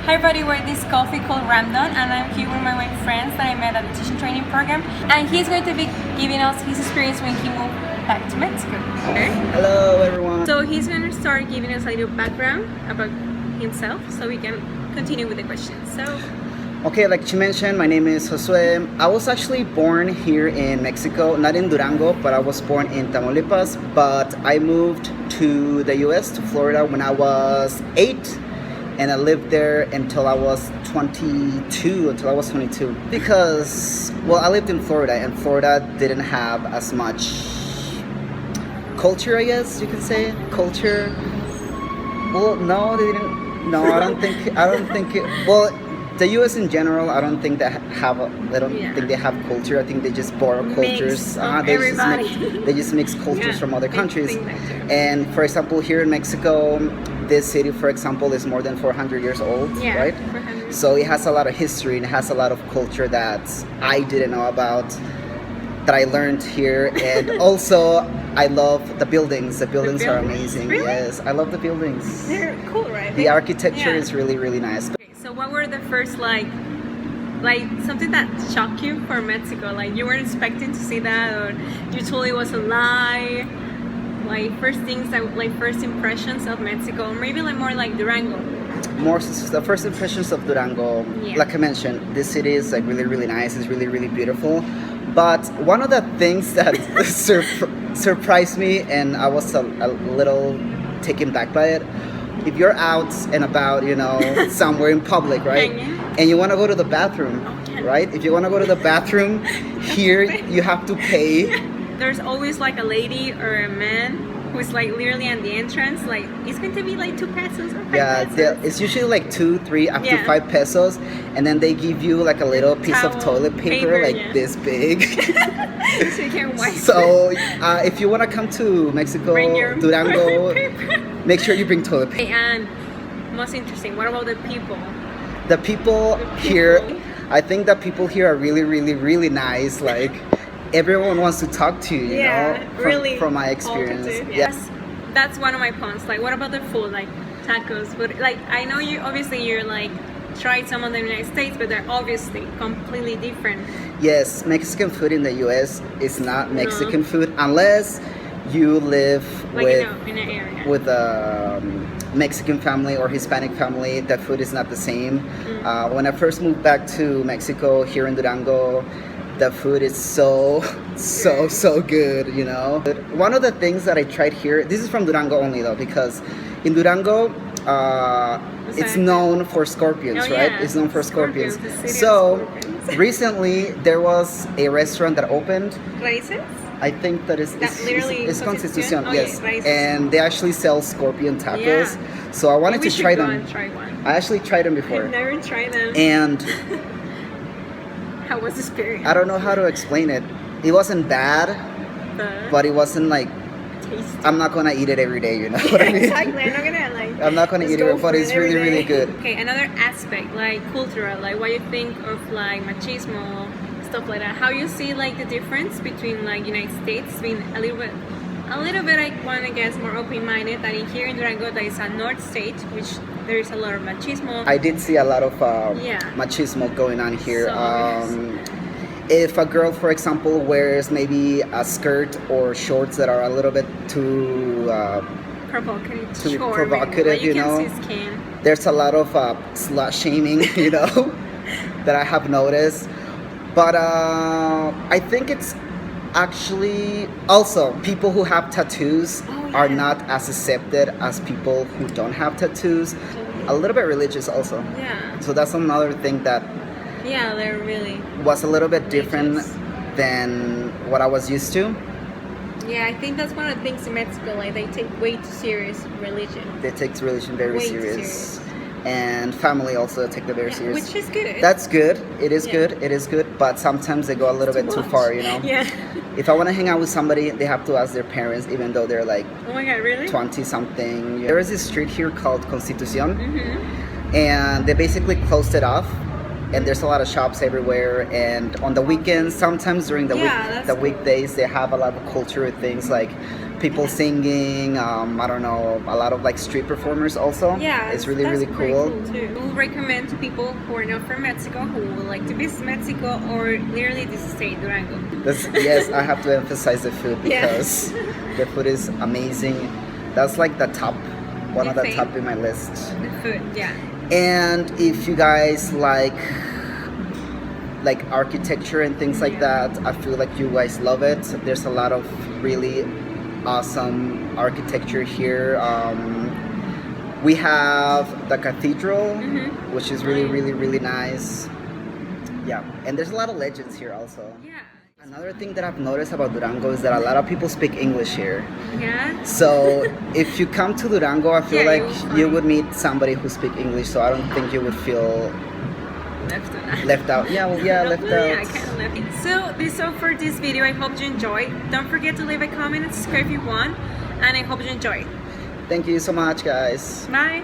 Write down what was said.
Hi everybody, we're at this coffee called Ramdon and I'm here with my friends that I met at the teaching training program, and he's going to be giving us his experience when he moved back to Mexico. Okay? Hello everyone. So he's going to start giving us a little background about himself so we can continue with the questions. Okay, like you mentioned, my name is Jouse. I was actually born here in Mexico, not in Durango, but I was born in Tamaulipas. But I moved to the US, to Florida, when I was 8, and I lived there until I was 22. Because, well, I lived in Florida, and Florida didn't have as much culture, I guess you can say. Culture. Well, no, they didn't. No, I don't think it. Well, the U.S. in general, I don't think they think they have culture. I think they just borrow cultures. They just mix cultures from other countries. And for example, here in Mexico, this city, for example, is more than 400 years old, right? 400. So it has a lot of history and it has a lot of culture that I didn't know about, that I learned here. And also, I love the buildings. The buildings are amazing. Really? Yes, I love the buildings. They're cool, right? The architecture is really, really nice. So what were the first like something that shocked you for Mexico? Like you weren't expecting to see that, or you told it was a lie? Like first things that first impressions of Mexico, or maybe more like Durango. The first impressions of Durango, like I mentioned, this city is like really, really nice. It's really, really beautiful. But one of the things that surprised me, and I was a little taken back by it. If you're out and about, somewhere in public, right? And you want to go to the bathroom, right? If you want to go to the bathroom, here you have to pay. There's always like a lady or a man who's like literally at the entrance, like it's going to be like 2 pesos or 5 pesos. It's usually like 2, 3, up to 5 pesos, and then they give you like a little piece of toilet paper this big. So you can wipe. So if you want to come to Mexico, Durango, make sure you bring toilet paper. And most interesting, what about the people? The people here, I think the people here are really, really, really nice. Like everyone wants to talk to you, you know, from my experience. Yes, that's one of my points. Like, what about the food, like tacos? But like, I know you're like tried some of them in the United States, but they're obviously completely different. Yes, Mexican food in the U.S. is not Mexican food unless you live in an area with a Mexican family or Hispanic family. The food is not the same. When I first moved back to Mexico here in Durango, the food is so good, One of the things that I tried here, this is from Durango only though, because in Durango, it's known for scorpions, right? It's known for scorpions. So recently there was a restaurant that opened. Raíces? I think that is it's Constitución, yes. Raíces. And they actually sell scorpion tacos. So I wanted to try them. I actually tried them before. I've never tried them. And how was the experience? I don't know how to explain it. It wasn't bad, but it wasn't like tasty. I'm not gonna eat it every day, you know what I mean? Exactly. I'm not gonna eat it, but it's really, really good. Okay, another aspect, like cultural, like what you think of like machismo, stuff like that. How you see like the difference between like United States being a little bit I want to guess more open-minded than in here in Durango, that is a north state, which there is a lot of machismo. I did see a lot of machismo going on here. If a girl, for example, wears maybe a skirt or shorts that are a little bit too provocative, you know, can see skin. There's a lot of slut shaming, that I have noticed. But I think it's actually also people who have tattoos are not as accepted as people who don't have tattoos. A little bit religious also. Yeah. So that's another thing that they're really was a little bit different than what I was used to. Yeah, I think that's one of the things in Mexico, like they take way too serious religion. They take religion very serious. And family also take it very serious. Which is good. That's good. It is good. It is good. But sometimes they go a little bit too far, Yeah. If I want to hang out with somebody, they have to ask their parents, even though they're like, oh my God, really? 20-something. There is this street here called Constitución. And they basically closed it off. And there's a lot of shops everywhere. And on the weekends, sometimes during the weekdays, they have a lot of cultural things like people singing. I don't know, a lot of like street performers also. Yeah, it's really that's really pretty cool. too. We'll recommend to people who are not from Mexico, who would like to visit Mexico or literally this state, Durango. Yes, I have to emphasize the food Yeah. because the food is amazing. That's like the top, one You of the think? top in my list. The food, yeah. And if you guys like architecture and things like that, I feel like you guys love it. There's a lot of really awesome architecture here. We have the cathedral, which is really really really nice. Yeah, and there's a lot of legends here also. Yeah. Another thing that I've noticed about Durango is that a lot of people speak English here. Yeah. So if you come to Durango, I feel Yeah, like you'll you find- would meet somebody who speaks English. So I don't think you would feel Left out. left out. Yeah, well, yeah, left Yeah, out. kind of left. So this is all for this video. I hope you enjoyed. Don't forget to leave a comment and subscribe if you want. And I hope you enjoyed. Thank you so much, guys. Bye.